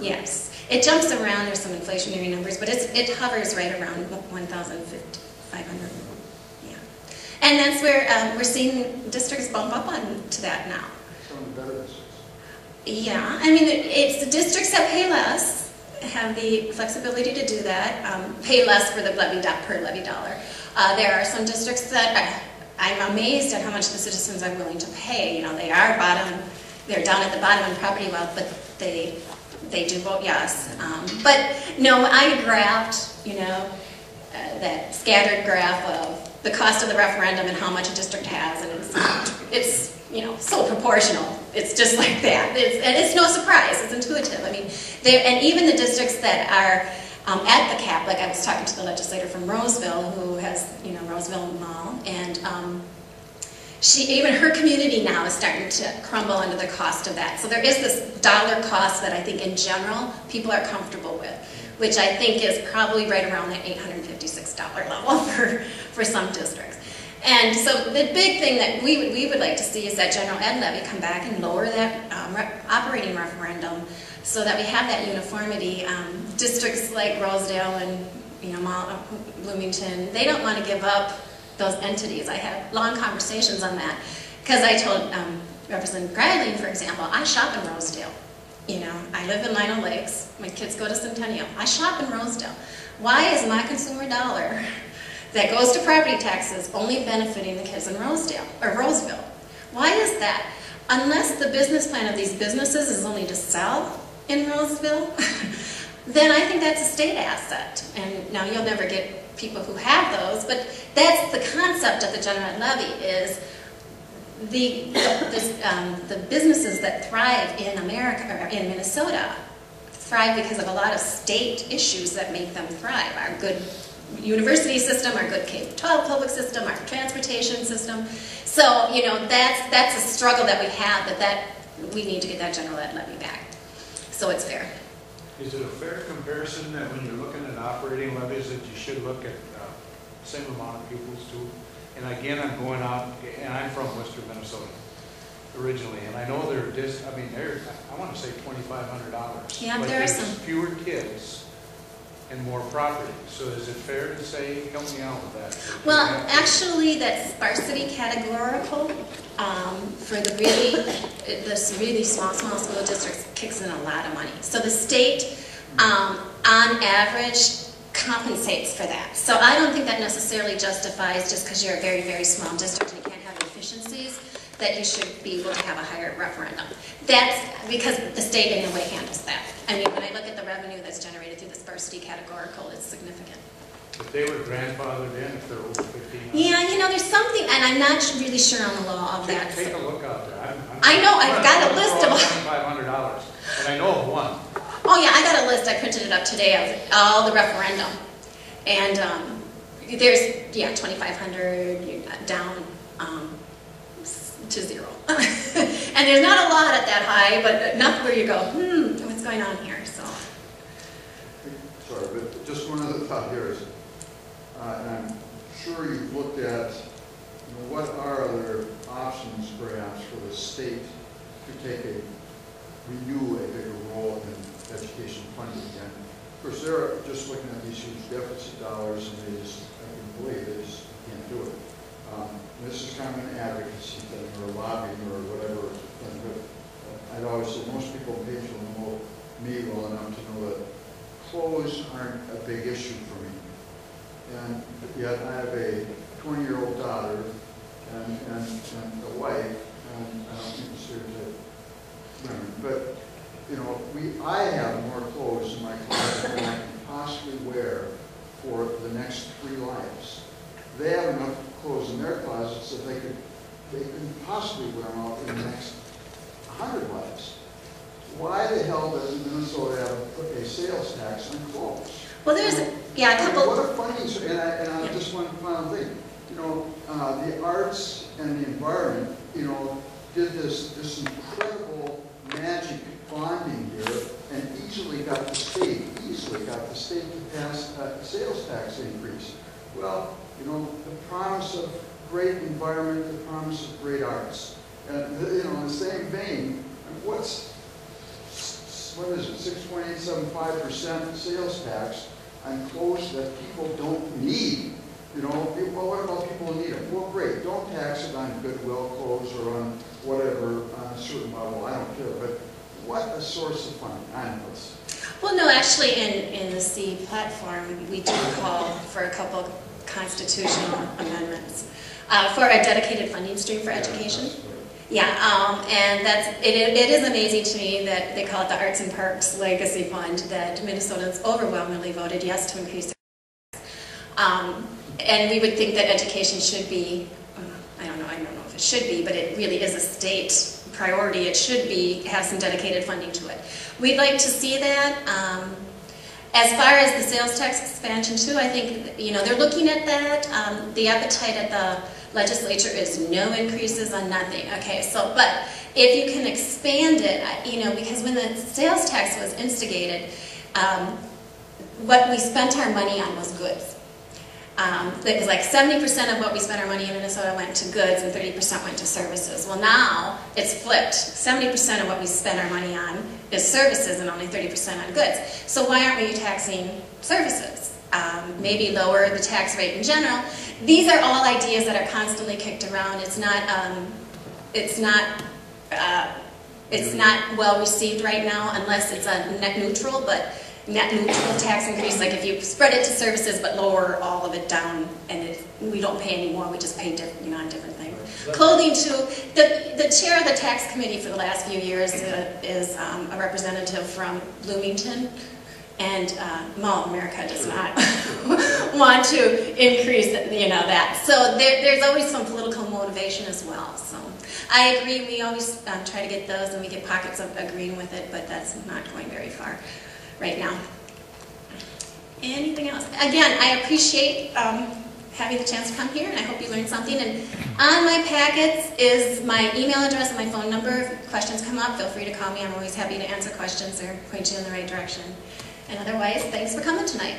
Yes. It jumps around, there's some inflationary numbers, but it hovers right around 1,500. Yeah. And that's where we're seeing districts bump up on to that now. Some of the better districts. Yeah, I mean, it's the districts that pay less have the flexibility to do that, pay less for the per levy dollar. There are some districts that I'm amazed at how much the citizens are willing to pay. You know, they're down at the bottom in property wealth, but they do vote yes. But no, I graphed, you know, that scattered graph of the cost of the referendum and how much a district has, and it's you know, so proportional. It's just like that. And it's no surprise. It's intuitive. I mean, and even the districts that are at the cap, like I was talking to the legislator from Roseville, who has, you know, Roseville Mall, and even her community now is starting to crumble under the cost of that. So there is this dollar cost that I think in general people are comfortable with, which I think is probably right around that $856 level for some districts. And so the big thing that we would like to see is that general ed levy come back and lower that operating referendum so that we have that uniformity. Districts like Rosedale and, you know, Bloomington, they don't want to give up those entities. I had long conversations on that because I told Representative Gradley, for example, I shop in Rosedale. You know, I live in Lino Lakes. My kids go to Centennial. I shop in Rosedale. Why is my consumer dollar that goes to property taxes only benefiting the kids in Rosedale or Roseville? Why is that? Unless the business plan of these businesses is only to sell in Roseville, then I think that's a state asset. And now you'll never get people who have those, but that's the concept of the general ed levy is the businesses that thrive in America or in Minnesota thrive because of a lot of state issues that make them thrive. Our good university system, our good K-12 public system, our transportation system. So, you know, that's a struggle that we have, that we need to get that general ed levy back. So it's fair. Is it a fair comparison that when you're looking at operating levies that you should look at same amount of pupils too? And again, I'm going out, and I'm from Western Minnesota originally, and I know they're I want to say $2,500. Yeah, but there are there's some fewer kids and more property. So is it fair to say, help me out with that? Well, actually, that sparsity categorical for the really small school districts kicks in a lot of money. So the state, on average, compensates for that. So I don't think that necessarily justifies just because you're a very, very small district and you can't have efficiencies that you should be able to have a higher referendum. That's because the state in a way handles that. I mean, when I look at the revenue that's generated through the sparsity categorical, it's significant. If they were grandfathered in, if they're over 15. Yeah, you know, there's something, and I'm not really sure on the law of that. Take a look out there. I know, I've got a list of $2,500, and I know of one. Oh yeah, I got a list. I printed it up today of all the referendum, and there's 2,500 down to 0, and there's not a lot at that high, but enough where you go, what's going on here? So. Sorry, but just one other thought here is, and I'm sure you've looked at, what are other options perhaps for the state to renew a bigger role in education funding again. Of course, they're just looking at these huge deficit dollars, and I can believe they just can't do it. This is kind of an advocacy thing, or lobbying, or whatever thing, but I'd always say most people in Pageville know me well enough to know that clothes aren't a big issue for me. And yet I have a 20-year-old daughter and a wife, and I don't mean to stereotype women, but I have more clothes in my closet than I can possibly wear for the next 3 lives. They have enough clothes in their closets that they can possibly wear them out in the next 100 lives. Why the hell doesn't Minnesota have a sales tax on clothes? Well, there's a couple. What a funny, and just one final thing. The arts and the environment, did this incredible magic bonding here, and easily got the state to pass a sales tax increase. Well, the promise of great environment, the promise of great arts. And, in the same vein, what's what is it, 6.875% sales tax on clothes that people don't need. You know, well, what about people who need them? Well, great, don't tax it on Goodwill clothes or on whatever, on a certain level, I don't care. But what a source of funding, I know it's. Well, no, actually, in the C platform, we do call for a couple constitutional amendments for a dedicated funding stream for education. Yeah, and it is amazing to me that they call it the Arts and Parks Legacy Fund, that Minnesotans overwhelmingly voted yes to increase their and we would think that education should be, I don't know if it should be, but it really is a state priority. It should have some dedicated funding to it. We'd like to see that. As far as the sales tax expansion too, I think, you know, they're looking at that. The appetite at the legislature is no increases on nothing. Okay, so, but if you can expand it, you know, because when the sales tax was instigated, what we spent our money on was goods. It was like 70% of what we spent our money in Minnesota went to goods and 30% went to services. Well, now it's flipped. 70% of what we spend our money on is services and only 30% on goods. So why aren't we taxing services? Maybe lower the tax rate in general. These are all ideas that are constantly kicked around. It's not well received right now unless it's a net neutral, but net neutral tax increase, like if you spread it to services but lower all of it down and we don't pay any more, we just pay on different things. Clothing too, the chair of the tax committee for the last few years is a representative from Bloomington, and Mall America does not want to increase that. So there's always some political motivation as well. So I agree, we always try to get those and we get pockets of agreeing with it, but that's not going very far right now. Anything else? Again, I appreciate having the chance to come here, and I hope you learned something. And on my packets is my email address and my phone number. If questions come up, feel free to call me. I'm always happy to answer questions or point you in the right direction. And otherwise, thanks for coming tonight.